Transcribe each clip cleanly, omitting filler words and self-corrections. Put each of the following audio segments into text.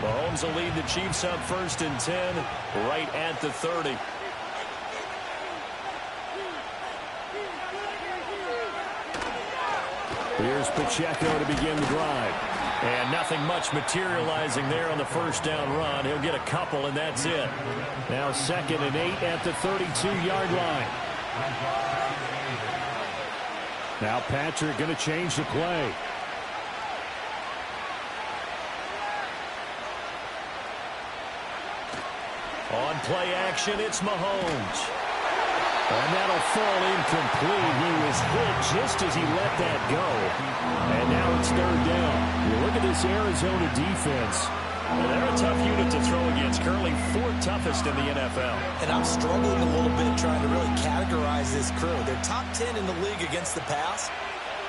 Mahomes will lead the Chiefs up 1st and 10 right at the 30. Here's Pacheco to begin the drive. And nothing much materializing there on the first down run. He'll get a couple, and that's it. Now 2nd and 8 at the 32-yard line. Now Patrick going to change the play. On play action, it's Mahomes. And that'll fall incomplete. He was hit just as he let that go. And now it's 3rd down. You look at this Arizona defense. And they're a tough unit to throw against. Currently 4th toughest in the NFL. And I'm struggling a little bit trying to really categorize this crew. They're top 10 in the league against the pass,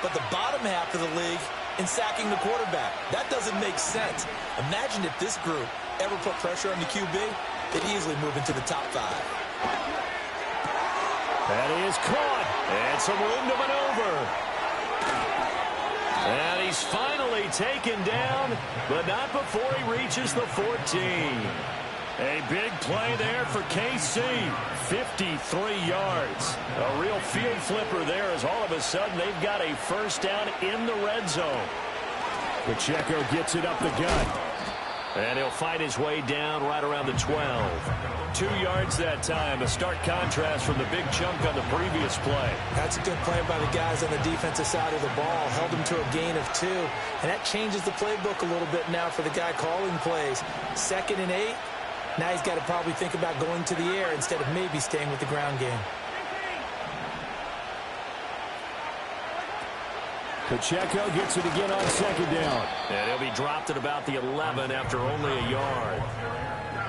but the bottom half of the league in sacking the quarterback. That doesn't make sense. Imagine if this group ever put pressure on the QB, they'd easily move into the top 5. That is caught. And some room to maneuver. And he's finally taken down, but not before he reaches the 14. A big play there for KC. 53 yards. A real field flipper there as all of a sudden they've got a first down in the red zone. Pacheco gets it up the gut. And he'll fight his way down right around the 12. 2 yards that time. A stark contrast from the big chunk on the previous play. That's a good play by the guys on the defensive side of the ball. Held him to a gain of 2. And that changes the playbook a little bit now for the guy calling plays. 2nd and 8. Now he's got to probably think about going to the air instead of maybe staying with the ground game. Pacheco gets it again on 2nd down. And he'll be dropped at about the 11 after only a yard.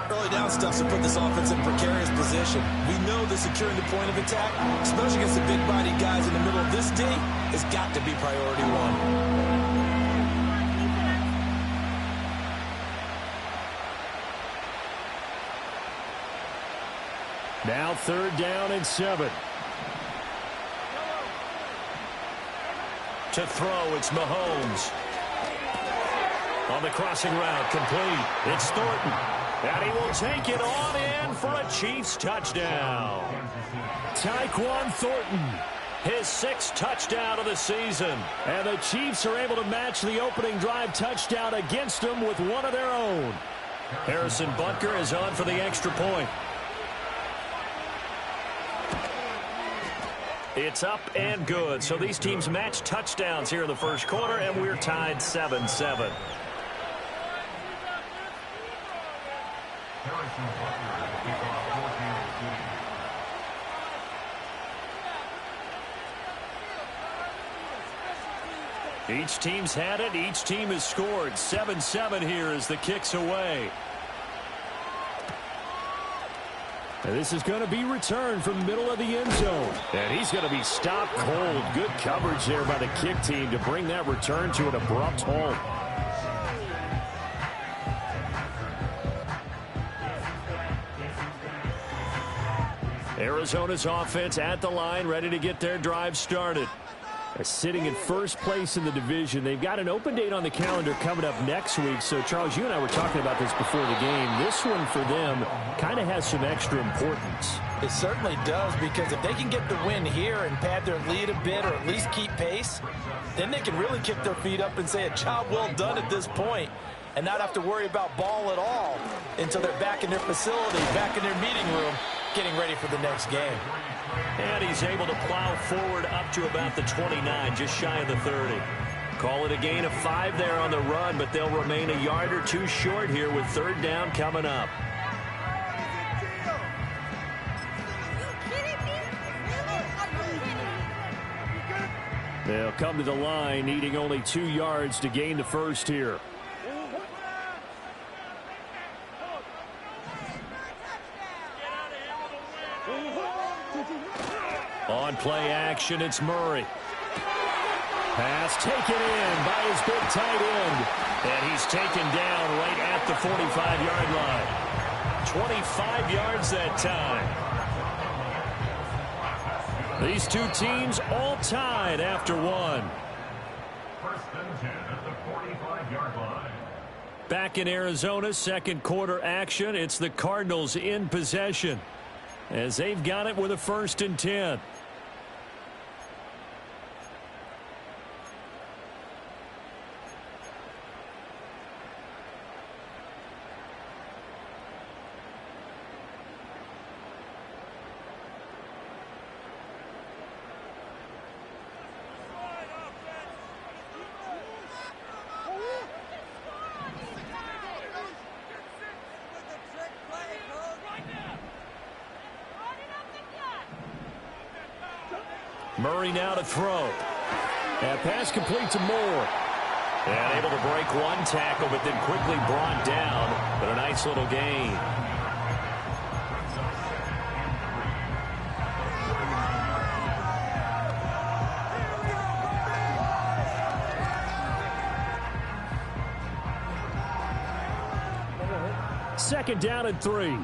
Early down stuff to put this offense in a precarious position. We know that securing the point of attack, especially against the big-bodied guys in the middle of this D, has got to be priority 1. Now 3rd down and 7. To throw, it's Mahomes. On the crossing route, complete. It's Thornton. And he will take it on in for a Chiefs touchdown. Tyquan Thornton, his 6th touchdown of the season. And the Chiefs are able to match the opening drive touchdown against them with one of their own. Harrison Butker is on for the extra point. It's up and good. So these teams match touchdowns here in the first quarter, and we're tied 7-7. Each team's had it. Each team has scored. 7-7 here as the kick's away. And this is going to be returned from the middle of the end zone. And he's going to be stopped cold. Good coverage there by the kick team to bring that return to an abrupt halt. Arizona's offense at the line, ready to get their drive started. They're sitting in first place in the division. They've got an open date on the calendar coming up next week. So, Charles, you and I were talking about this before the game. This one for them kind of has some extra importance. It certainly does, because if they can get the win here and pad their lead a bit or at least keep pace, then they can really kick their feet up and say a job well done at this point and not have to worry about ball at all until they're back in their facility, back in their meeting room, getting ready for the next game. And he's able to plow forward up to about the 29, just shy of the 30. Call it a gain of 5 there on the run, but they'll remain a yard or 2 short here with 3rd down coming up. They'll come to the line, needing only 2 yards to gain the first here. On play action, it's Murray. Pass taken in by his big tight end. And he's taken down right at the 45-yard line. 25 yards that time. These two teams all tied after one. First and 10 at the 45-yard line. Back in Arizona, second quarter action. It's the Cardinals in possession as they've got it with a 1st and 10. Murray now to throw. That pass complete to Moore. And able to break one tackle, but then quickly brought down. But a nice little gain. Second down and 3.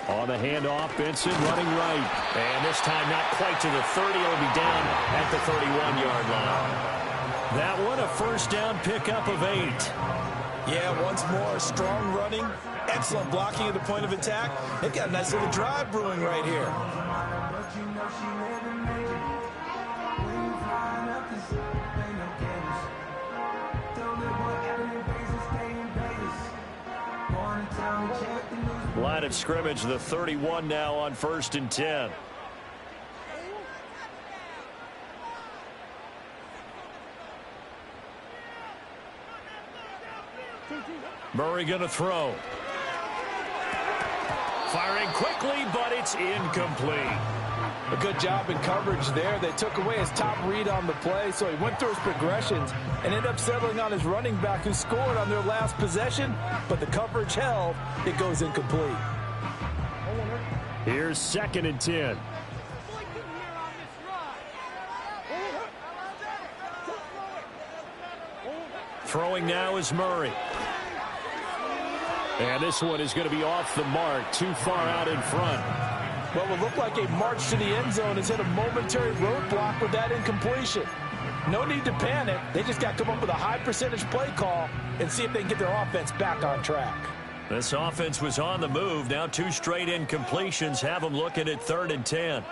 On the handoff, Benson running right. And this time not quite to the 30. It'll be down at the 31-yard line. That one a first down pickup of 8. Yeah, once more, strong running, excellent blocking at the point of attack. They've got a nice little drive brewing right here. Line of scrimmage, the 31 now on 1st and 10. Murray going to throw. Firing quickly, but it's incomplete. A good job in coverage there. They took away his top read on the play, so he went through his progressions and ended up settling on his running back who scored on their last possession, but the coverage held. It goes incomplete. Here's 2nd and 10. Throwing now is Murray. And this one is going to be off the mark, too far out in front. What will look like a march to the end zone has hit a momentary roadblock with that incompletion. No need to panic. They just got to come up with a high percentage play call and see if they can get their offense back on track. This offense was on the move. Now 2 straight incompletions have them looking at 3rd and 10.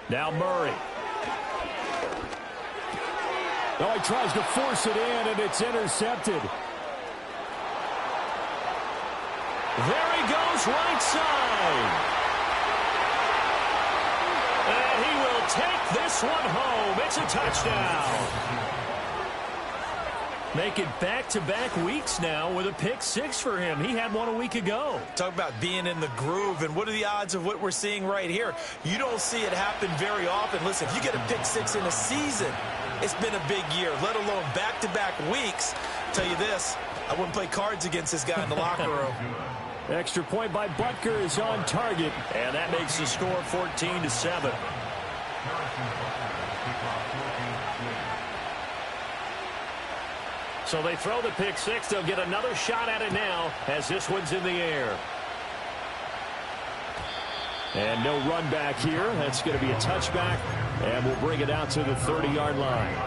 Now Murray. Oh, he tries to force it in, and it's intercepted. There he goes, right side. And he will take this one home. It's a touchdown. Make it back-to-back weeks now with a pick 6 for him. He had one a week ago. Talk about being in the groove, and what are the odds of what we're seeing right here? You don't see it happen very often. Listen, if you get a pick 6 in a season, it's been a big year, let alone back-to-back weeks. Tell you this, I wouldn't play cards against this guy in the locker room. Extra point by Butker is on target, and that makes the score 14-7. So they throw the pick 6. They'll get another shot at it now as this one's in the air. And no run back here. That's going to be a touchback, and we'll bring it out to the 30-yard line.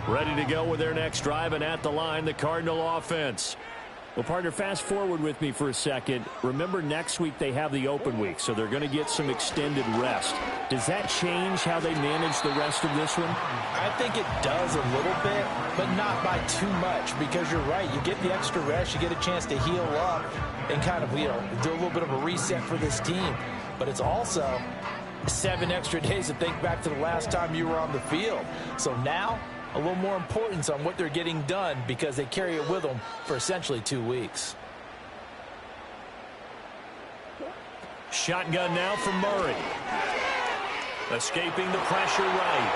Ready to go with their next drive, and at the line, the Cardinal offense. Well, partner, fast forward with me for a second. Remember, next week they have the open week, so they're going to get some extended rest. Does that change how they manage the rest of this one? I think it does a little bit, but not by too much, because you're right. You get the extra rest. You get a chance to heal up and kind of, do a little bit of a reset for this team. But it's also 7 extra days to think back to the last time you were on the field. So now, a little more importance on what they're getting done because they carry it with them for essentially 2 weeks. Shotgun now from Murray. Escaping the pressure right.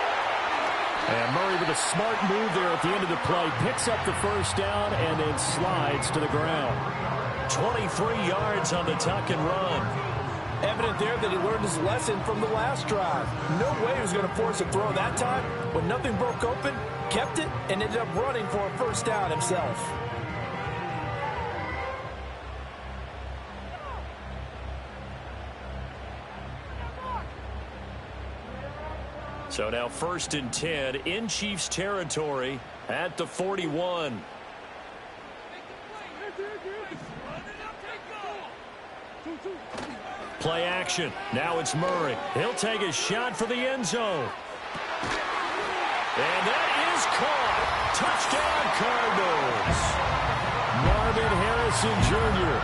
And Murray with a smart move there at the end of the play. Picks up the first down and then slides to the ground. 23 yards on the tuck and run. Evident there that he learned his lesson from the last drive. No way he was going to force a throw that time. When nothing broke open, kept it, and ended up running for a first down himself. So now 1st and 10 in Chiefs territory at the 41. Play action. Now it's Murray. He'll take a shot for the end zone. And that is caught. Touchdown, Cardinals. Marvin Harrison Jr.,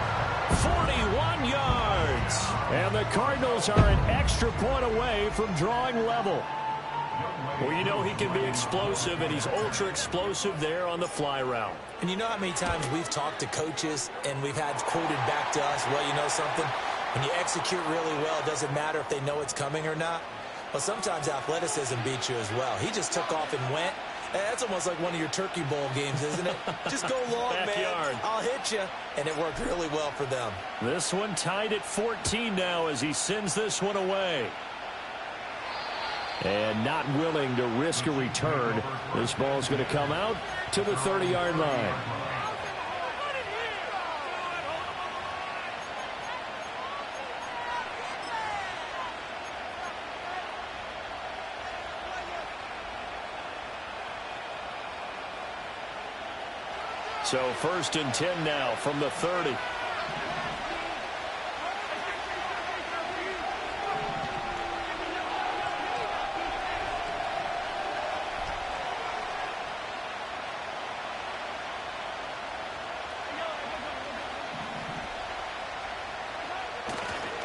41 yards. And the Cardinals are an extra point away from drawing level. Well, you know he can be explosive, and he's ultra-explosive there on the fly route. And you know how many times we've talked to coaches and we've had quoted back to us, well, you know something? When you execute really well, it doesn't matter if they know it's coming or not. Well, sometimes athleticism beats you as well. He just took off and went. That's almost like one of your Turkey Bowl games, isn't it? Just go long, man. I'll hit you. And it worked really well for them. This one tied at 14 now as he sends this one away. And not willing to risk a return. This ball's going to come out to the 30-yard line. So 1st and 10 now from the 30.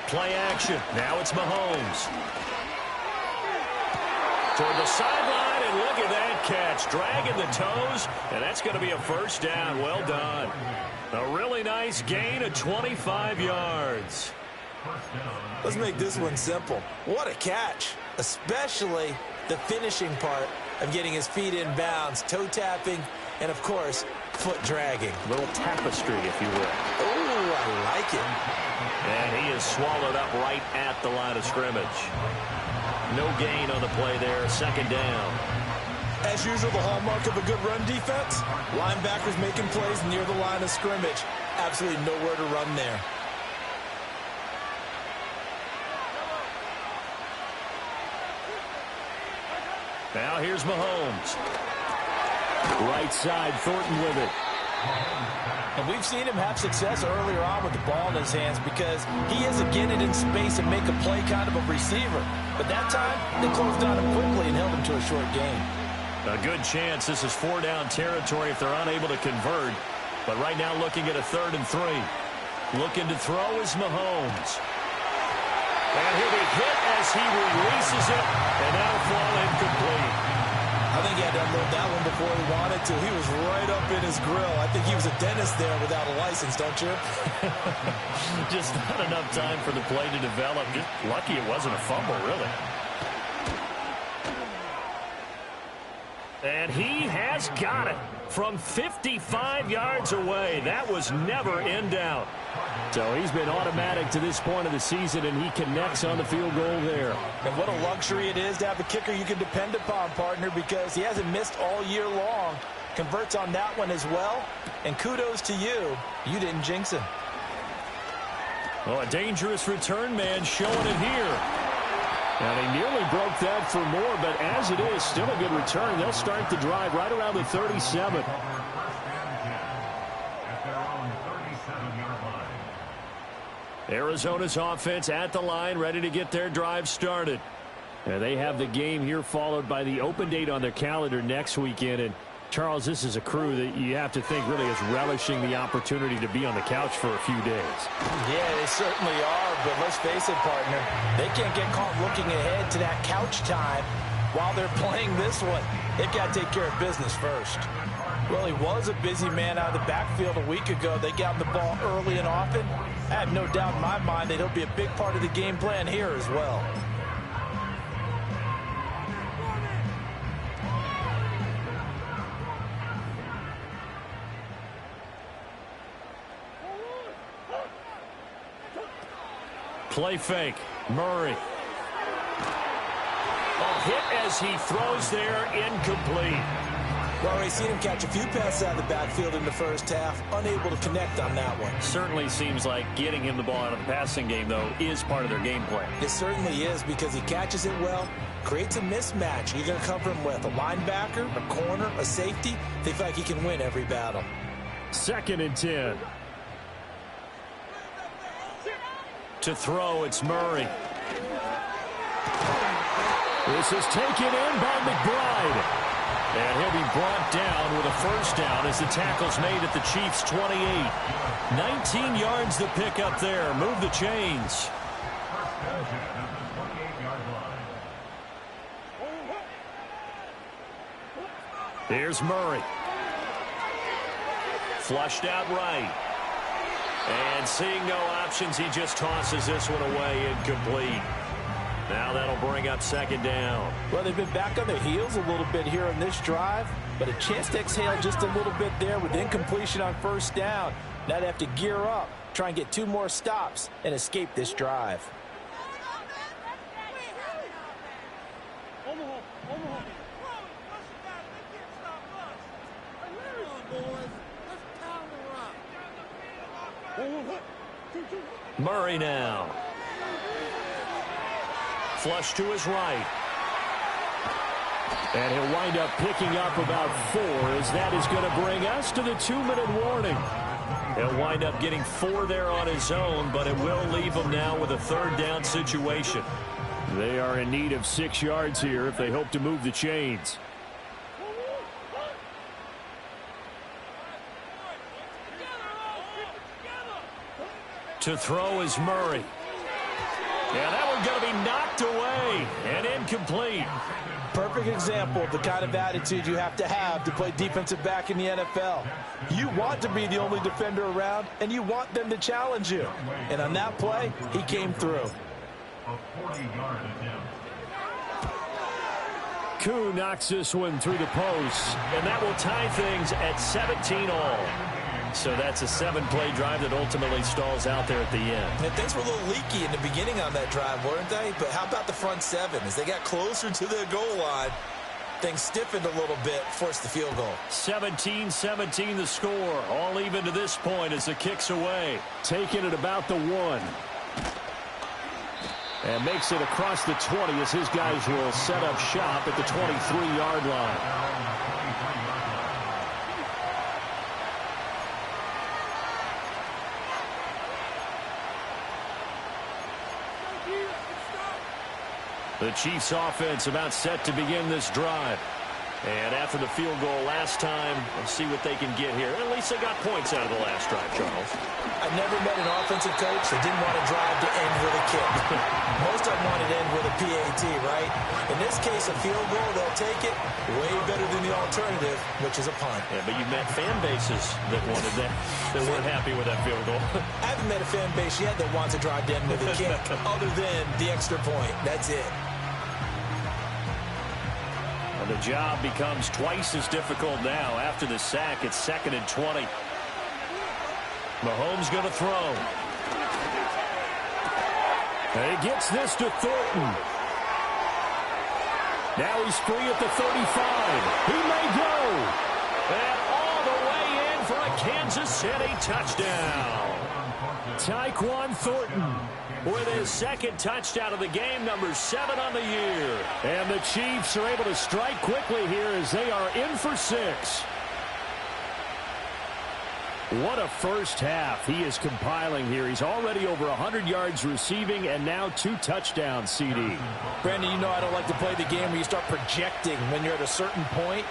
Play action. Now it's Mahomes. Toward the sideline, and look at that catch. Dragging the toes, and that's going to be a first down. Well done. A really nice gain of 25 yards. Let's make this one simple. What a catch, especially the finishing part of getting his feet in bounds, toe tapping, and, of course, foot dragging. A little tapestry, if you will. Oh, I like it. And he is swallowed up right at the line of scrimmage. No gain on the play there, 2nd down. As usual, the hallmark of a good run defense, linebackers making plays near the line of scrimmage. Absolutely nowhere to run there. Now here's Mahomes. Right side, Thornton with it. And we've seen him have success earlier on with the ball in his hands because he is a get it in space and make a play kind of a receiver. But that time, they closed on him quickly and held him to a short gain. A good chance this is 4-down territory if they're unable to convert. But right now looking at a 3rd and 3. Looking to throw is Mahomes. And he'll be hit as he releases it, and that'll fall incomplete. I think he had to unload that one before he wanted to. He was right up in his grill. I think he was a dentist there without a license, don't you? Just not enough time for the play to develop. Just lucky it wasn't a fumble, really. And he has got it from 55 yards away. That was never in doubt. So he's been automatic to this point of the season, and he connects on the field goal there. And what a luxury it is to have a kicker you can depend upon, partner, because he hasn't missed all year long. Converts on that one as well. And kudos to you. You didn't jinx him. Well, a dangerous return man showing it here. And he nearly broke that for more, but as it is, still a good return. They'll start the drive right around the 37. Arizona's offense at the line, ready to get their drive started. And they have the game here followed by the open date on their calendar next weekend. And Charles, this is a crew that you have to think really is relishing the opportunity to be on the couch for a few days. Yeah, they certainly are, but let's face it, partner, they can't get caught looking ahead to that couch time while they're playing this one. They've got to take care of business first. Well, he was a busy man out of the backfield a week ago. They got him the ball early and often. I have no doubt in my mind that he'll be a big part of the game plan here as well. Play fake. Murray. A hit as he throws there, incomplete. Well, we've seen him catch a few passes out of the backfield in the first half, unable to connect on that one. Certainly seems like getting him the ball out of the passing game, though, is part of their game plan. It certainly is, because he catches it well, creates a mismatch. You're going to cover him with a linebacker, a corner, a safety. They feel like he can win every battle. 2nd and 10. To throw, it's Murray. This is taken in by McBride. And he'll be brought down with a first down as the tackle's made at the Chiefs' 28. 19 yards to pick up there. Move the chains. Here's Murray. Flushed out right. And seeing no options, he just tosses this one away, incomplete. Now that'll bring up 2nd down. Well, they've been back on their heels a little bit here on this drive, but a chance to exhale just a little bit there with incompletion on first down. Now they have to gear up, try and get 2 more stops, and escape this drive. Murray now. Flush to his right. And he'll wind up picking up about 4, as that is going to bring us to the 2-minute warning. He'll wind up getting 4 there on his own, but it will leave him now with a 3rd down situation. They are in need of 6 yards here if they hope to move the chains. To throw is Murray. Yeah, that one's going to be knocked away and incomplete. Perfect example of the kind of attitude you have to play defensive back in the NFL. You want to be the only defender around, and you want them to challenge you. And on that play, he came through. Koo knocks this one through the post, and that will tie things at 17 all. So that's a 7-play drive that ultimately stalls out there at the end. And things were a little leaky in the beginning on that drive, weren't they? But how about the front 7? As they got closer to the goal line, things stiffened a little bit, forced the field goal. 17-17 the score. All even to this point as the kick's away. Taking it about the 1. And makes it across the 20 as his guys will set up shop at the 23-yard line. The Chiefs offense about set to begin this drive. And after the field goal last time, let's see what they can get here. At least they got points out of the last drive, Charles. I've never met an offensive coach that didn't want a drive to end with a kick. Most of them wanted to end with a PAT, right? In this case, a field goal, they'll take it way better than the alternative, which is a punt. Yeah, but you've met fan bases that wanted that, that weren't happy with that field goal. I haven't met a fan base yet that wants a drive to end with a kick, other than the extra point. That's it. The job becomes twice as difficult now. After the sack, it's 2nd and 20. Mahomes going to throw. And he gets this to Thornton. Now he's free at the 35. He may go. And all the way in for a Kansas City touchdown. Tyquan Thornton with his 2nd touchdown of the game, number 7 on the year. And the Chiefs are able to strike quickly here as they are in for 6. What a first half he is compiling here. He's already over 100 yards receiving and now 2 touchdowns, CD. Brandon, you know I don't like to play the game where you start projecting when you're at a certain point.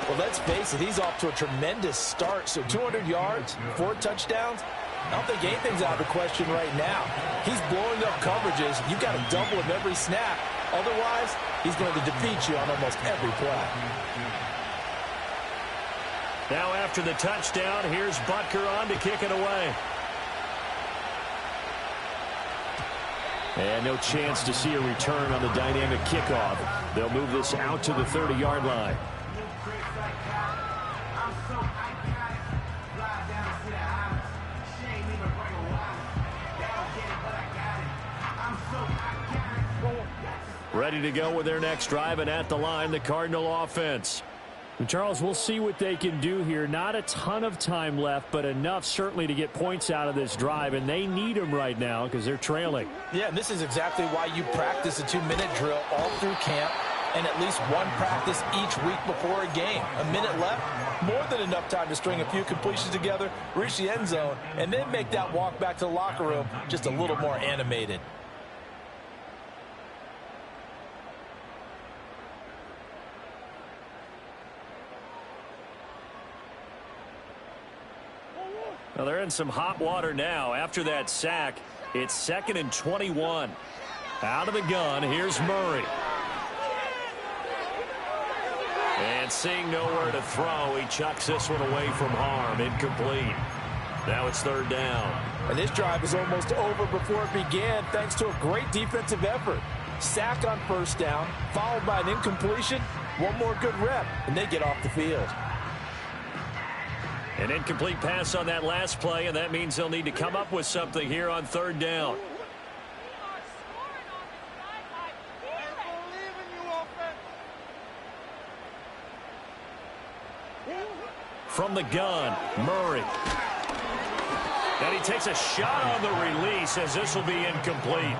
Well, let's face it, he's off to a tremendous start. So 200 yards, 4 touchdowns. I don't think anything's out of the question right now. He's blowing up coverages. You've got to double him every snap. Otherwise, he's going to defeat you on almost every play. Now after the touchdown, here's Butker on to kick it away. And no chance to see a return on the dynamic kickoff. They'll move this out to the 30-yard line. Ready to go with their next drive, and at the line, the Cardinal offense. And Charles, we'll see what they can do here. Not a ton of time left, but enough certainly to get points out of this drive, and they need them right now because they're trailing. Yeah, and this is exactly why you practice a 2-minute drill all through camp and at least one practice each week before a game. A minute left, more than enough time to string a few completions together, reach the end zone, and then make that walk back to the locker room just a little more animated. Well, they're in some hot water now. After that sack, it's 2nd and 21. Out of the gun, here's Murray. And seeing nowhere to throw, he chucks this one away from harm. Incomplete. Now it's 3rd down. And this drive is almost over before it began thanks to a great defensive effort. Sack on 1st down, followed by an incompletion. One more good rep, and they get off the field. An incomplete pass on that last play, and that means they'll need to come up with something here on 3rd down. From the gun, Murray. And he takes a shot on the release as this will be incomplete.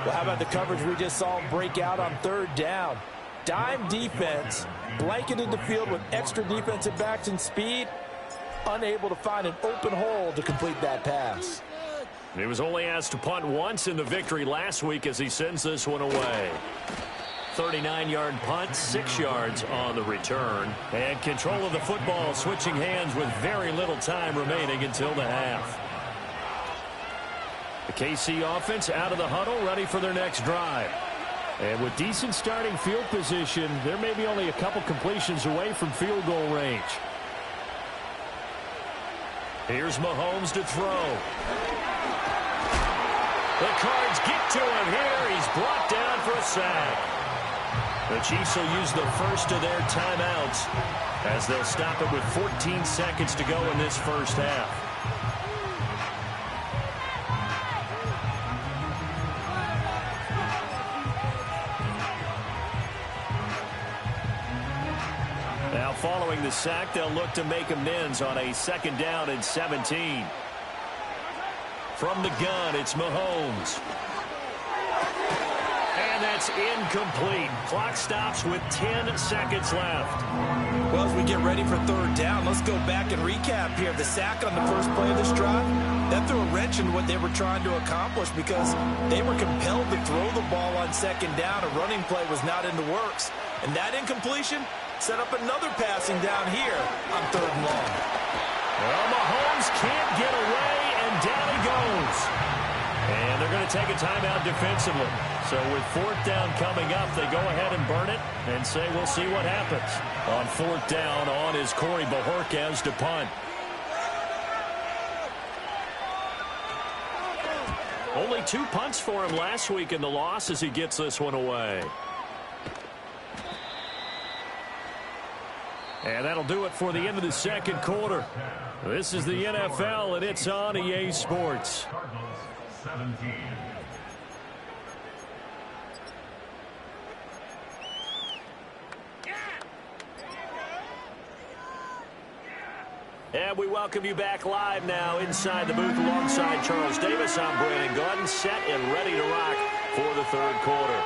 Well, how about the coverage we just saw break out on 3rd down? Dime defense, blanketed the field with extra defensive backs and speed, unable to find an open hole to complete that pass. He was only asked to punt once in the victory last week as he sends this one away. 39-yard punt, 6 yards on the return. And control of the football switching hands with very little time remaining until the half. The KC offense out of the huddle, ready for their next drive. And with decent starting field position, they're maybe only a couple completions away from field goal range. Here's Mahomes to throw. The Cards get to him here. He's brought down for a sack. The Chiefs will use the first of their timeouts as they'll stop it with 14 seconds to go in this first half. Now following the sack, they'll look to make amends on a 2nd down and 17. From the gun, it's Mahomes. And that's incomplete. Clock stops with 10 seconds left. Well, as we get ready for 3rd down, let's go back and recap here. The sack on the first play of this drive, that threw a wrench in what they were trying to accomplish because they were compelled to throw the ball on 2nd down. A running play was not in the works. And that incompletion set up another passing down here on 3rd and long. Well, Mahomes can't get away, and down he goes. And they're going to take a timeout defensively. So with 4th down coming up, they go ahead and burn it and say we'll see what happens. On 4th down, on is Corey Bojorquez to punt. Only 2 punts for him last week in the loss as he gets this one away. And that'll do it for the end of the 2nd quarter. This is the NFL, and it's on EA Sports. And we welcome you back live now inside the booth alongside Charles Davis. I'm Brandon Gordon, set and ready to rock for the 3rd quarter.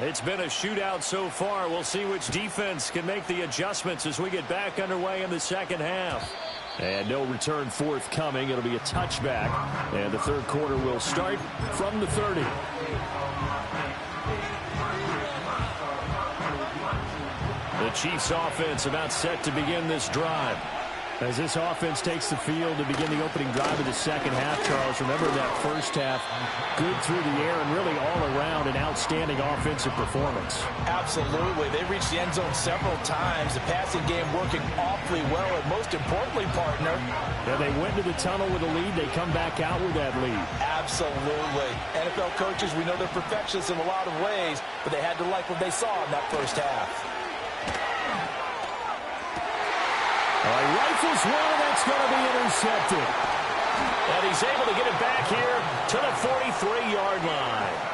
It's been a shootout so far. We'll see which defense can make the adjustments as we get back underway in the 2nd half. And no return forthcoming. It'll be a touchback. And the 3rd quarter will start from the 30. The Chiefs offense about set to begin this drive. As this offense takes the field to begin the opening drive of the 2nd half, Charles, remember that first half, good through the air and really all around an outstanding offensive performance. Absolutely. They reached the end zone several times. The passing game working awfully well, and most importantly, partner. Yeah, they went to the tunnel with a lead. They come back out with that lead. Absolutely. NFL coaches, we know they're perfectionists in a lot of ways, but they had to like what they saw in that first half. He rifles one, that's going to be intercepted. And he's able to get it back here to the 43-yard line.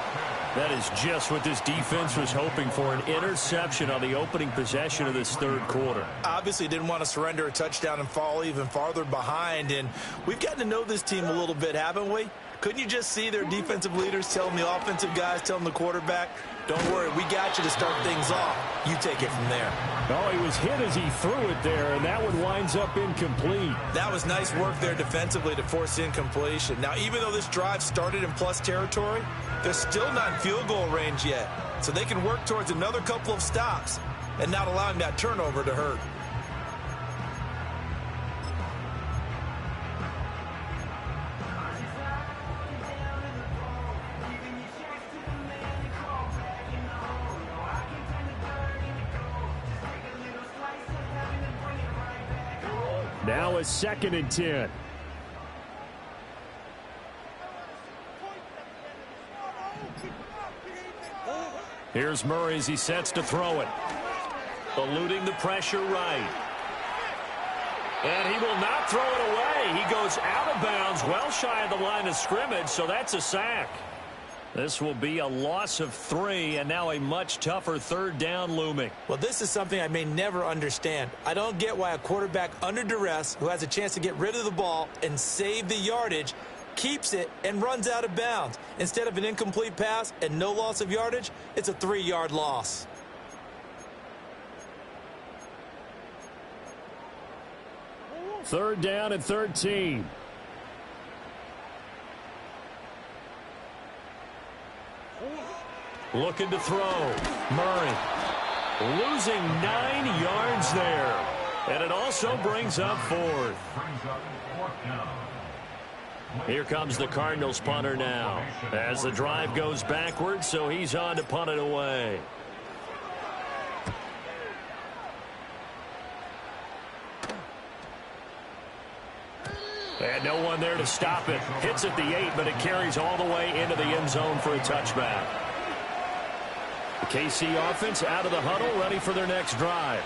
That is just what this defense was hoping for, an interception on the opening possession of this third quarter. Obviously didn't want to surrender a touchdown and fall even farther behind, and we've gotten to know this team a little bit, haven't we? Couldn't you just see their defensive leaders telling the offensive guys, telling the quarterback, don't worry, we got you to start things off. You take it from there. Oh, he was hit as he threw it there, and that one winds up incomplete. That was nice work there defensively to force incompletion. Now, even though this drive started in plus territory, they're still not in field goal range yet. So they can work towards another couple of stops and not allowing that turnover to hurt. Now a 2nd and 10. Here's Murray as he sets to throw it. Eluding the pressure right. And he will not throw it away. He goes out of bounds, well shy of the line of scrimmage, so that's a sack. This will be a loss of 3, and now a much tougher 3rd down looming. Well, this is something I may never understand. I don't get why a quarterback under duress who has a chance to get rid of the ball and save the yardage keeps it and runs out of bounds. Instead of an incomplete pass and no loss of yardage, it's a 3-yard loss. Third down and 13. Looking to throw. Murray losing 9 yards there. And it also brings up 4th. Here comes the Cardinals punter now. As the drive goes backwards, so he's on to punt it away. And no one there to stop it. Hits at the 8, but it carries all the way into the end zone for a touchback. The KC offense out of the huddle, ready for their next drive.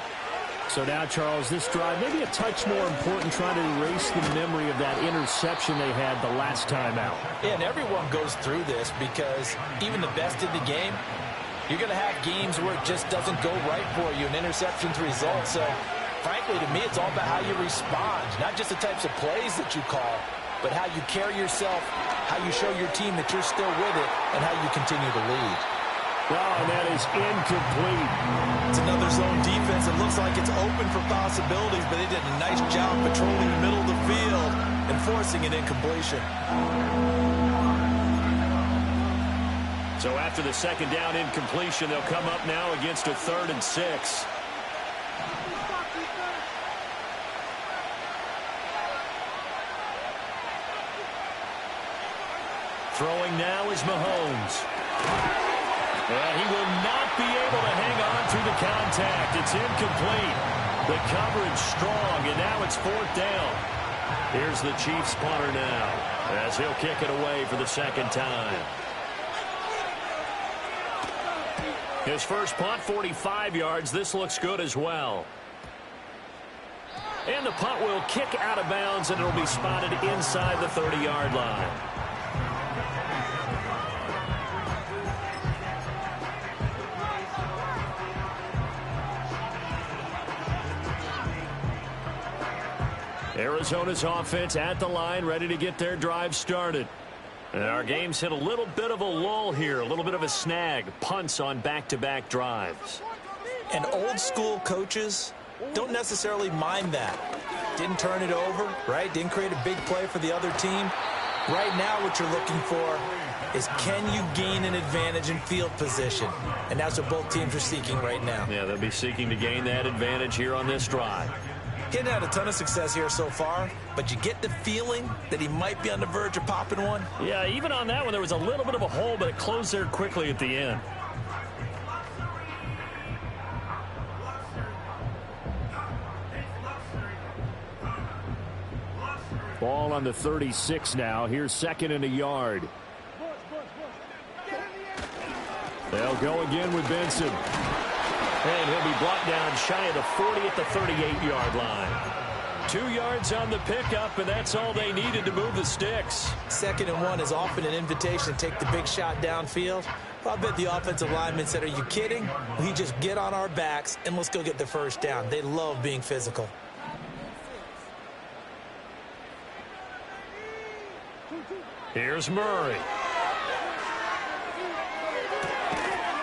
So now, Charles, this drive maybe a touch more important, trying to erase the memory of that interception they had the last time out. Yeah, and everyone goes through this because even the best in the game, you're going to have games where it just doesn't go right for you, and interceptions result. So, frankly, to me, it's all about how you respond, not just the types of plays that you call, but how you carry yourself, how you show your team that you're still with it, and how you continue to lead. Oh, and that is incomplete. It's another zone defense. It looks like it's open for possibilities, but they did a nice job patrolling the middle of the field and forcing an incompletion. So after the 2nd down incompletion, they'll come up now against a 3rd and 6. Throwing now is Mahomes. And he will not be able to hang on through the contact. It's incomplete. The coverage strong, and now it's 4th down. Here's the Chiefs punter now, as he'll kick it away for the 2nd time. His first punt, 45 yards. This looks good as well. And the punt will kick out of bounds, and it'll be spotted inside the 30-yard line. Arizona's offense at the line, ready to get their drive started. And our game's hit a little bit of a lull here, a little bit of a snag. Punts on back-to-back drives. And old-school coaches don't necessarily mind that. Didn't turn it over, right? Didn't create a big play for the other team. Right now what you're looking for is, can you gain an advantage in field position? And that's what both teams are seeking right now. Yeah, they'll be seeking to gain that advantage here on this drive. Getting had a ton of success here so far, but you get the feeling that he might be on the verge of popping one. Yeah, even on that one, there was a little bit of a hole, but it closed there quickly at the end. Ball on the 36 now. Here's 2nd and a yard. They'll go again with Benson. And he'll be brought down shy of the 40 at the 38-yard line. 2 yards on the pickup, and that's all they needed to move the sticks. 2nd and 1 is often an invitation to take the big shot downfield. Well, I bet the offensive lineman said, are you kidding? We just get on our backs and let's go get the first down. They love being physical. Here's Murray.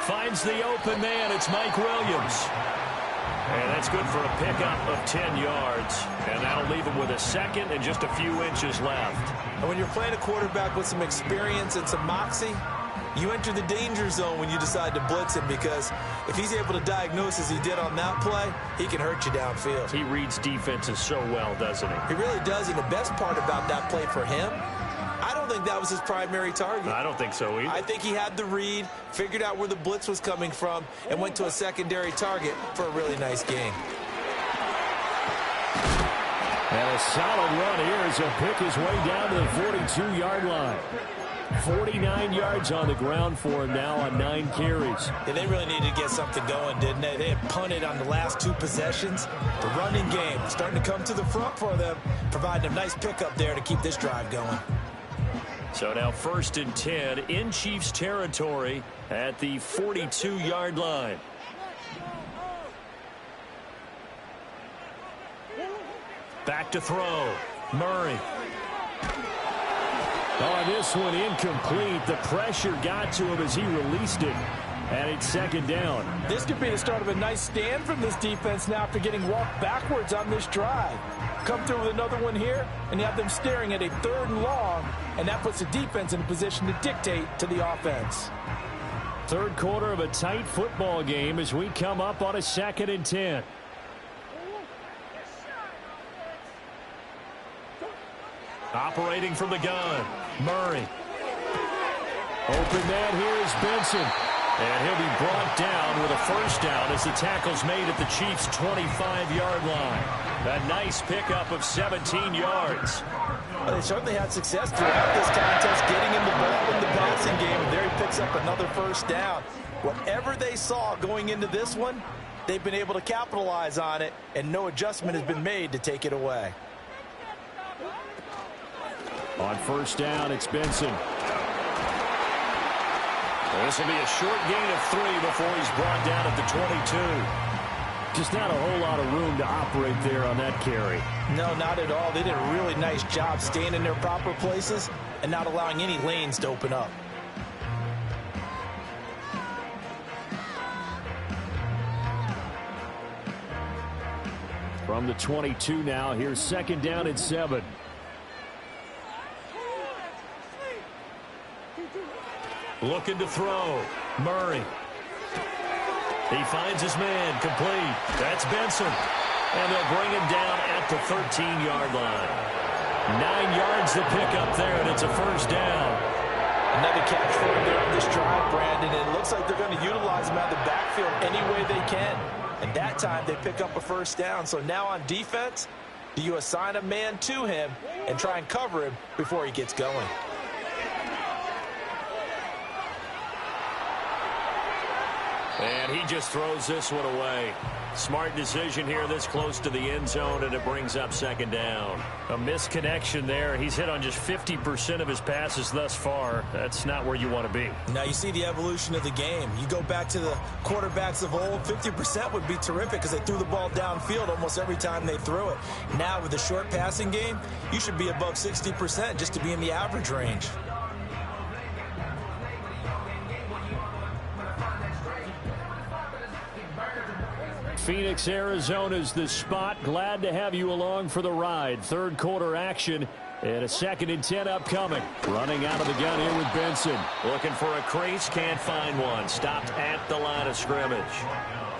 Finds the open man. It's Mike Williams. And that's good for a pickup of 10 yards. And that'll leave him with a 2nd and just a few inches left. And when you're playing a quarterback with some experience and some moxie, you enter the danger zone when you decide to blitz him, because if he's able to diagnose as he did on that play, he can hurt you downfield. He reads defenses so well, doesn't he? He really does, and the best part about that play for him, I don't think that was his primary target. I don't think so either. I think he had the read, figured out where the blitz was coming from, and went to a secondary target for a really nice gain. And a solid run here as he'll pick his way down to the 42-yard line. 49 yards on the ground for him now on 9 carries. Yeah, they really needed to get something going, didn't they? They had punted on the last 2 possessions. The running game starting to come to the front for them, providing a nice pickup there to keep this drive going. So now 1st and 10 in Chiefs territory at the 42-yard line. Back to throw. Murray. Oh, this one incomplete. The pressure got to him as he released it. And it's 2nd down. This could be the start of a nice stand from this defense now after getting walked backwards on this drive. Come through with another one here, and you have them staring at a 3rd and long, and that puts the defense in a position to dictate to the offense. 3rd quarter of a tight football game as we come up on a 2nd and 10. Operating from the gun, Murray. Open man here is Benson. And he'll be brought down with a 1st down as the tackle's made at the Chiefs' 25-yard line. A nice pickup of 17 yards. Well, they certainly had success throughout this contest, getting him the ball in the passing game, and there he picks up another 1st down. Whatever they saw going into this one, they've been able to capitalize on it, and no adjustment has been made to take it away. On 1st down, it's Benson. This will be a short gain of 3 before he's brought down at the 22. Just not a whole lot of room to operate there on that carry. No, not at all. They did a really nice job staying in their proper places and not allowing any lanes to open up. From the 22 now, here's 2nd down and 7. Looking to throw. Murray. He finds his man. Complete. That's Benson. And they'll bring him down at the 13-yard line. 9 yards to pick up there, and it's a 1st down. Another catch for him there on this drive, Brandon. And it looks like they're going to utilize him out of the backfield any way they can. And that time they pick up a 1st down. So now on defense, do you assign a man to him and try and cover him before he gets going? And he just throws this one away. Smart decision here this close to the end zone, and it brings up 2nd down. A misconnection there. He's hit on just 50% of his passes thus far. That's not where you want to be. Now you see the evolution of the game. You go back to the quarterbacks of old, 50% would be terrific because they threw the ball downfield almost every time they threw it. Now with the short passing game, you should be above 60% just to be in the average range. Phoenix, Arizona's the spot. Glad to have you along for the ride. 3rd quarter action and a 2nd and 10 upcoming. Running out of the gun here with Benson. Looking for a crease, can't find one. Stopped at the line of scrimmage.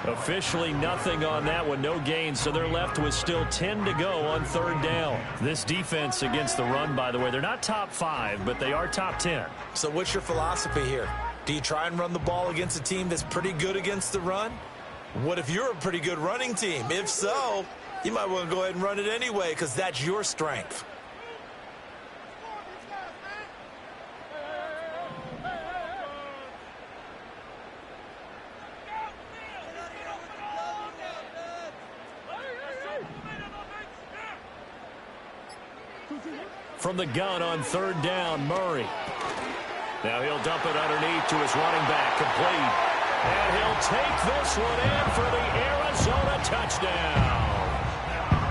Officially nothing on that one, no gain, so they're left with still 10 to go on 3rd down. This defense against the run, by the way, they're not top 5, but they are top 10. So what's your philosophy here? Do you try and run the ball against a team that's pretty good against the run? What if you're a pretty good running team? If so, you might want to go ahead and run it anyway because that's your strength. from the gun on third down. Murray. Now he'll dump it underneath to his running back. Complete. And he'll take this one in for the Arizona touchdown.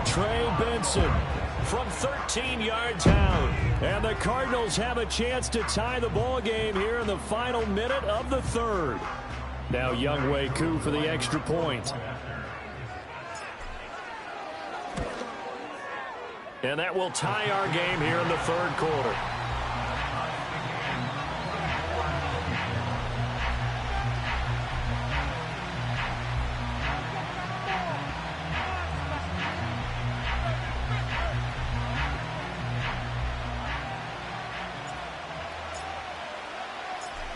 Trey Benson from 13 yards out. And the Cardinals have a chance to tie the ball game here in the final minute of the third. Now Younghoe Koo for the extra point. And that will tie our game here in the third quarter.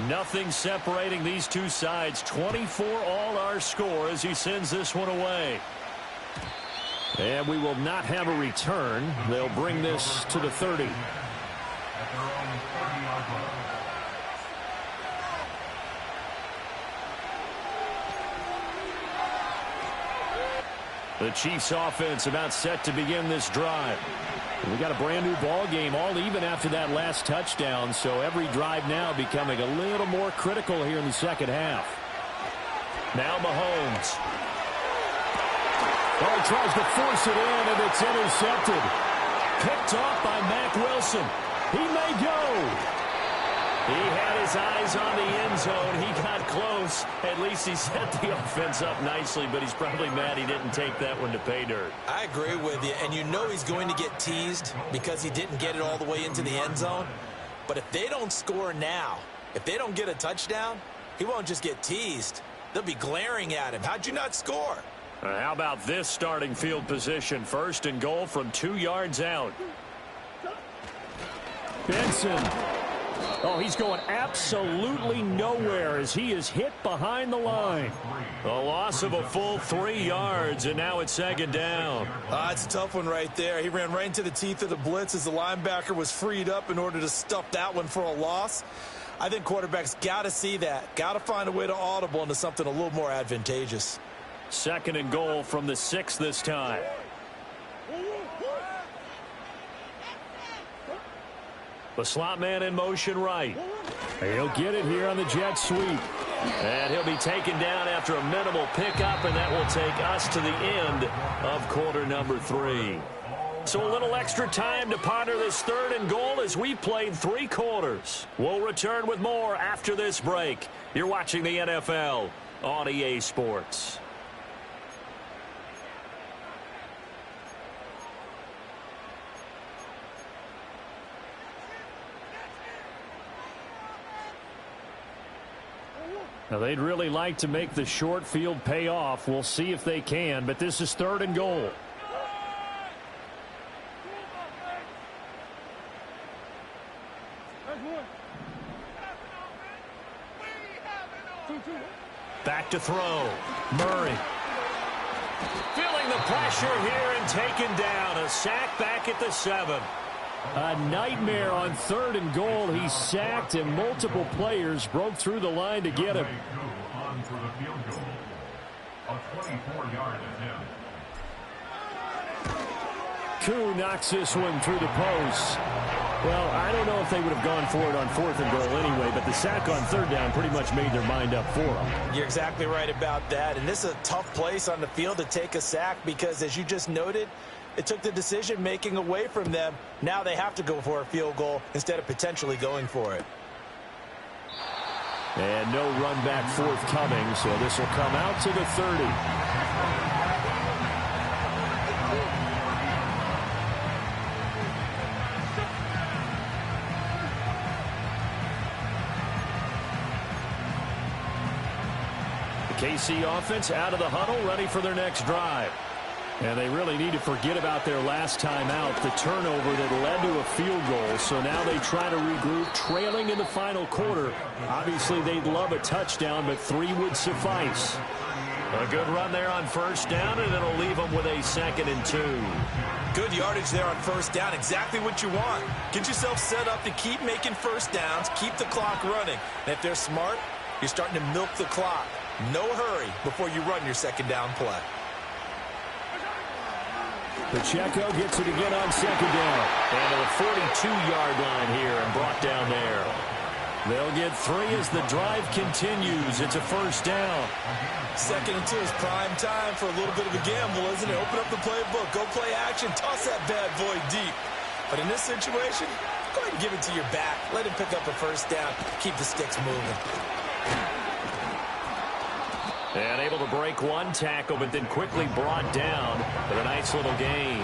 Nothing separating these two sides. 24 all our score as he sends this one away. And we will not have a return. They'll bring this to the 30. The Chiefs offense about set to begin this drive. We got a brand new ball game, all even after that last touchdown, so every drive now becoming a little more critical here in the second half. Now Mahomes. Oh, he tries to force it in, and it's intercepted. Picked off by Mack Wilson. He may go. He had his eyes on the end zone. He got close. At least he set the offense up nicely, but he's probably mad he didn't take that one to pay dirt. I agree with you, and you know he's going to get teased because he didn't get it all the way into the end zone. But if they don't score now, if they don't get a touchdown, he won't just get teased. They'll be glaring at him. How'd you not score? How about this starting field position? First and goal from 2 yards out. Benson. Oh, he's going absolutely nowhere as he is hit behind the line. A loss of a full 3 yards, and now it's second down. It's a tough one right there. He ran right into the teeth of the blitz as the linebacker was freed up in order to stuff that one for a loss. I think quarterbacks got to see that. Got to find a way to audible into something a little more advantageous. Second and goal from the 6 this time. The slot man in motion right. He'll get it here on the jet sweep. And he'll be taken down after a minimal pickup, and that will take us to the end of quarter number 3. So a little extra time to ponder this third and goal as we've played 3 quarters. We'll return with more after this break. You're watching the NFL on EA Sports. Now, they'd really like to make the short field pay off. We'll see if they can, but this is third and goal. Back to throw. Murray. Feeling the pressure here and taken down. A sack back at the 7. A nightmare on third and goal. He's sacked, and multiple players broke through the line to get him. Koo knocks this one through the post. Well, I don't know if they would have gone for it on fourth and goal anyway, but the sack on third down pretty much made their mind up for them. You're exactly right about that, and this is a tough place on the field to take a sack because, as you just noted, it took the decision-making away from them. Now they have to go for a field goal instead of potentially going for it. And no run back forthcoming, so this will come out to the 30. The KC offense out of the huddle, ready for their next drive. And they really need to forget about their last time out, the turnover that led to a field goal. So now they try to regroup, trailing in the final quarter. Obviously, they'd love a touchdown, but 3 would suffice. A good run there on first down, and it'll leave them with a 2nd and 2. Good yardage there on first down. Exactly what you want. Get yourself set up to keep making first downs, keep the clock running. And if they're smart, you're starting to milk the clock. No hurry before you run your second down play. Pacheco gets it again on second down. And to the 42-yard line here and brought down there. They'll get 3 as the drive continues. It's a first down. 2nd and 2 is prime time for a little bit of a gamble, isn't it? Open up the playbook, go play action, toss that bad boy deep. But in this situation, go ahead and give it to your back. Let him pick up a first down. Keep the sticks moving. And able to break one tackle, but then quickly brought down with a nice little gain.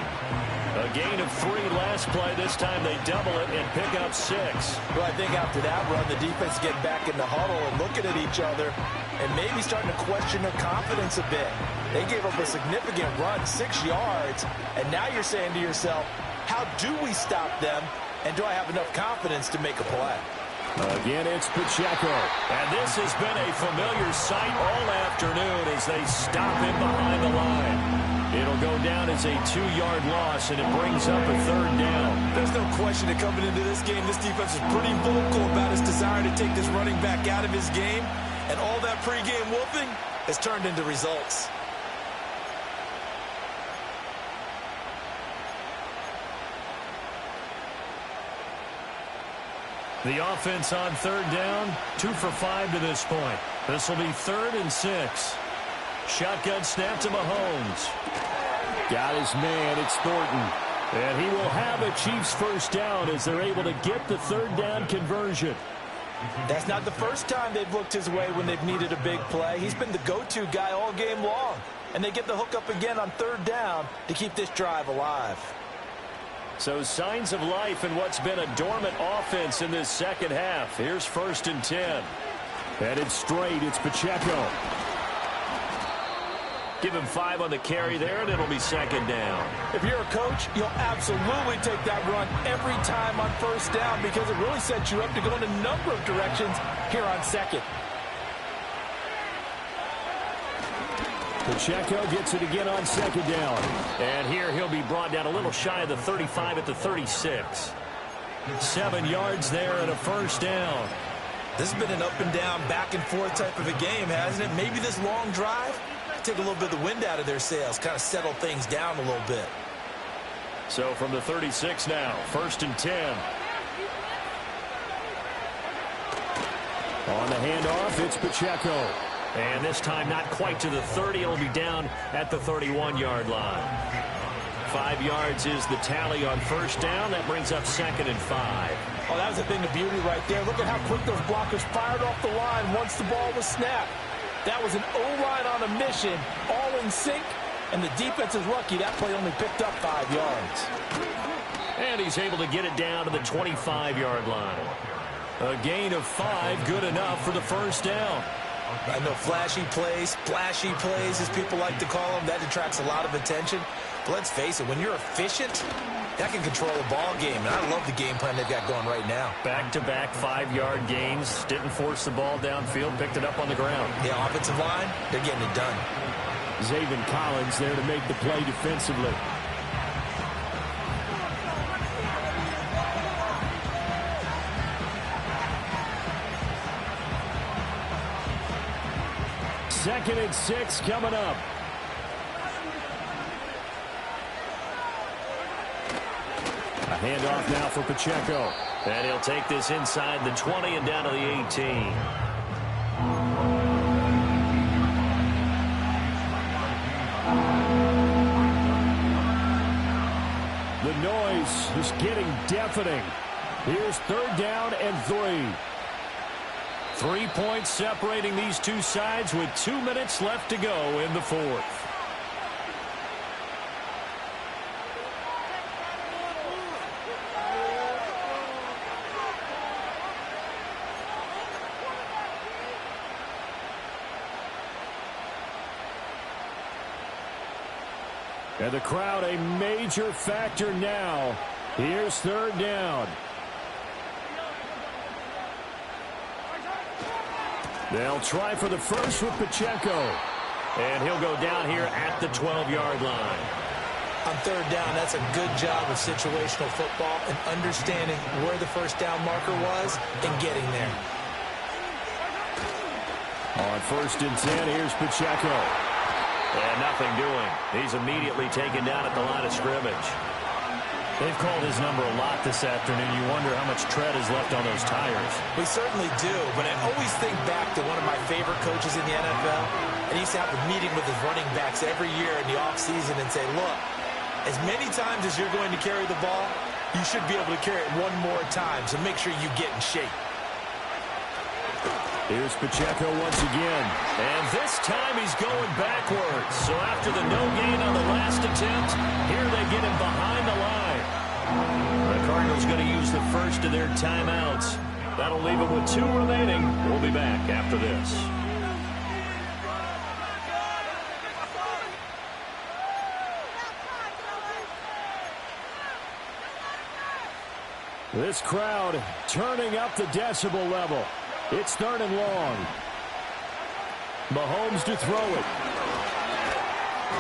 A gain of 3 last play. This time they double it and pick up 6. Well, I think after that run, the defense getting back in the huddle and looking at each other and maybe starting to question their confidence a bit. They gave up a significant run, 6 yards, and now you're saying to yourself, how do we stop them, and do I have enough confidence to make a play? Again, it's Pacheco. And this has been a familiar sight all afternoon as they stop him behind the line. It'll go down as a 2-yard loss, and it brings up a 3rd down. There's no question that coming into this game, this defense is pretty vocal about his desire to take this running back out of his game, and all that pregame whooping has turned into results. The offense on 3rd down, 2 for 5 to this point. This will be 3rd and 6. Shotgun snap to Mahomes. Got his man, it's Thornton. And he will have a Chiefs first down as they're able to get the 3rd down conversion. That's not the first time they've looked his way when they've needed a big play. He's been the go-to guy all game long. And they get the hook up again on 3rd down to keep this drive alive. So signs of life in what's been a dormant offense in this second half. Here's 1st and 10. Headed straight, it's Pacheco. Give him 5 on the carry there, and it'll be 2nd down. If you're a coach, you'll absolutely take that run every time on 1st down because it really sets you up to go in a number of directions here on 2nd. Pacheco gets it again on 2nd down. And here he'll be brought down a little shy of the 35 at the 36. 7 yards there and a first down. This has been an up and down, back and forth type of a game, hasn't it? Maybe this long drive take a little bit of the wind out of their sails, kind of settle things down a little bit. So from the 36 now, 1st and 10. On the handoff, it's Pacheco. And this time not quite to the 30. It'll be down at the 31-yard line. 5 yards is the tally on 1st down. That brings up 2nd and 5. Oh, that was a thing of beauty right there. Look at how quick those blockers fired off the line once the ball was snapped. That was an O-line on a mission, all in sync, and the defense is lucky that play only picked up 5 yards. And he's able to get it down to the 25-yard line. A gain of 5, good enough for the first down. I know flashy plays, splashy plays, as people like to call them, that attracts a lot of attention. But let's face it, when you're efficient, that can control a ball game. And I love the game plan they've got going right now. Back-to-back 5-yard gains. Didn't force the ball downfield. Picked it up on the ground. The offensive line, they're getting it done. Zaven Collins there to make the play defensively. Second and 6 coming up. A handoff now for Pacheco. And he'll take this inside the 20 and down to the 18. The noise is getting deafening. Here's 3rd down and 3. 3 points separating these two sides with 2 minutes left to go in the 4th. And the crowd a major factor now. Here's 3rd down. They'll try for the first with Pacheco. And he'll go down here at the 12-yard line. On 3rd down, that's a good job of situational football and understanding where the first down marker was and getting there. On 1st and 10, here's Pacheco. And nothing doing. He's immediately taken down at the line of scrimmage. They've called his number a lot this afternoon. You wonder how much tread is left on those tires. We certainly do, but I always think back to one of my favorite coaches in the NFL. And he used to have a meeting with his running backs every year in the offseason and say, look, as many times as you're going to carry the ball, you should be able to carry it one more time, so make sure you get in shape. Here's Pacheco once again. And this time he's going backwards. So after the no gain on the last attempt, here they get him behind the line. The Cardinals going to use the first of their timeouts. That'll leave them with 2 remaining. We'll be back after this. This crowd turning up the decibel level. It's 3rd and long. Mahomes to throw it.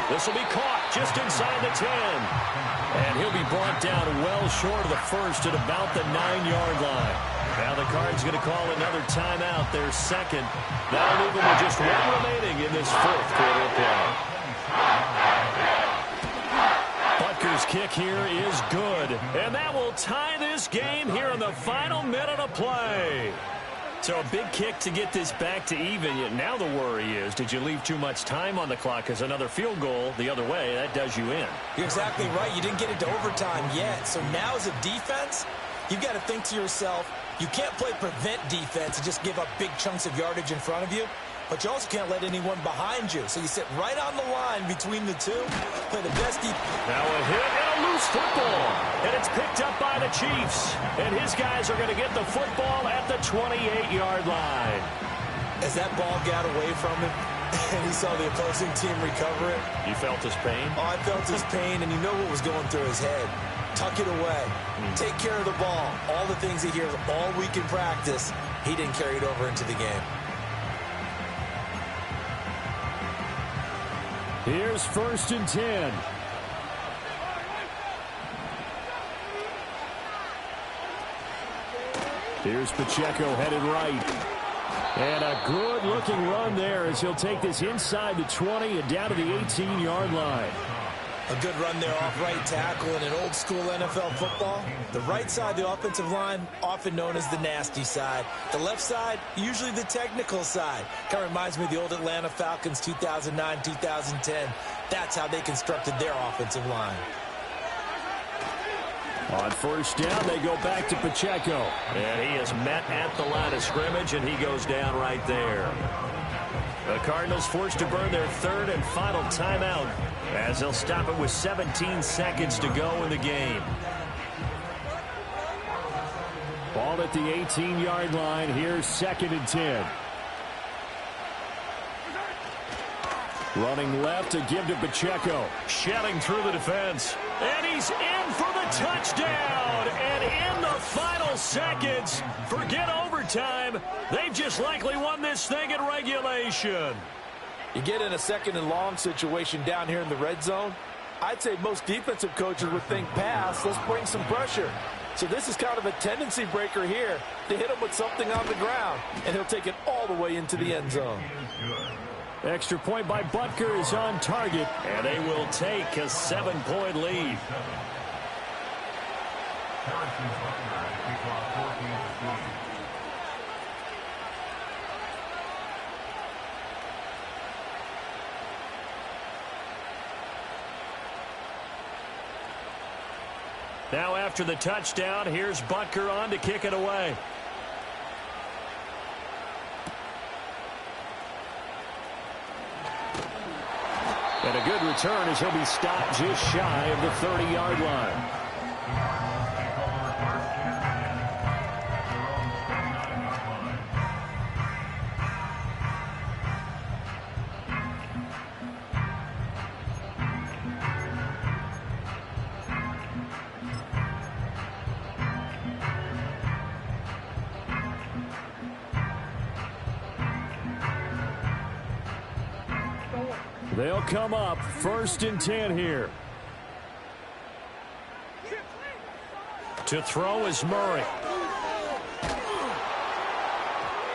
This will be caught just inside the 10. And he'll be brought down well short of the first at about the 9-yard line. Now the Cards going to call another timeout, their second. That'll leave them with just 1 remaining in this 4th quarter of play. Butker's kick here is good. And that will tie this game here in the final minute of play. So a big kick to get this back to even. Yet now the worry is, did you leave too much time on the clock? Because another field goal the other way, that does you in. You're exactly right. You didn't get into overtime yet. So now as a defense, you've got to think to yourself, you can't play prevent defense and just give up big chunks of yardage in front of you. But you also can't let anyone behind you. So you sit right on the line between the two. Play the best defense. Now a hit and a loose football. And it's picked up by the Chiefs. And his guys are going to get the football at the 28-yard line. As that ball got away from him, and he saw the opposing team recover it. You felt his pain? Oh, I felt his pain, and you know what was going through his head. Tuck it away. Take care of the ball. All the things he hears all week in practice, he didn't carry it over into the game. Here's 1st and 10. Here's Pacheco headed right. And a good-looking run there as he'll take this inside the 20 and down to the 18-yard line. A good run there off right tackle in an old-school NFL football. The right side of the offensive line, often known as the nasty side. The left side, usually the technical side. Kind of reminds me of the old Atlanta Falcons 2009-2010. That's how they constructed their offensive line. On 1st down, they go back to Pacheco. And he is met at the line of scrimmage, and he goes down right there. The Cardinals forced to burn their 3rd and final timeout as they'll stop it with 17 seconds to go in the game. Ball at the 18-yard line. Here's 2nd and 10. Running left to give to Pacheco. Shelling through the defense. And he's in for the touchdown. And in the final seconds, forget overtime. They've just likely won this thing in regulation. You get in a 2nd and long situation down here in the red zone. I'd say most defensive coaches would think pass. Let's bring some pressure. So this is kind of a tendency breaker here to hit him with something on the ground. And he'll take it all the way into the end zone. Extra point by Butker is on target, and they will take a 7-point lead. Now after the touchdown, here's Butker on to kick it away. And a good return as he'll be stopped just shy of the 30-yard line. They'll come up 1st and 10 here. To throw is Murray.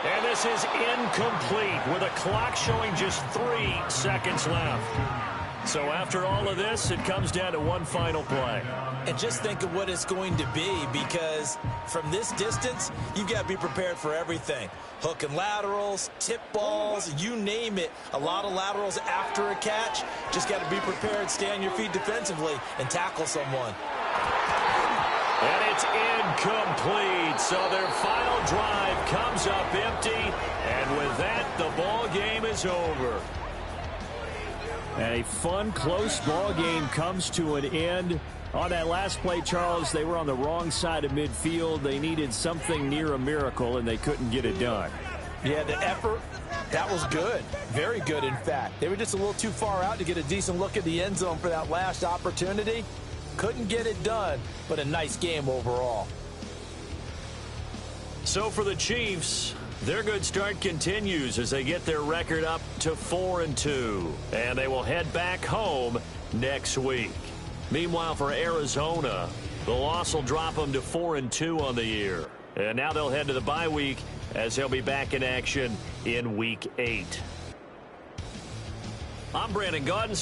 And this is incomplete with a clock showing just 3 seconds left. So after all of this, it comes down to one final play. And just think of what it's going to be, because from this distance, you've got to be prepared for everything. Hook and laterals, tip balls, you name it. A lot of laterals after a catch. Just got to be prepared, stay on your feet defensively, and tackle someone. And it's incomplete. So their final drive comes up empty. And with that, the ball game is over. A fun, close ball game comes to an end. On that last play, Charles, they were on the wrong side of midfield. They needed something near a miracle, and they couldn't get it done. Yeah, the effort, that was good. Very good, in fact. They were just a little too far out to get a decent look at the end zone for that last opportunity. Couldn't get it done, but a nice game overall. So for the Chiefs, their good start continues as they get their record up to 4-2. And they will head back home next week. Meanwhile, for Arizona, the loss will drop them to 4-2 on the year. And now they'll head to the bye week as they'll be back in action in Week 8. I'm Brandon Gaudens.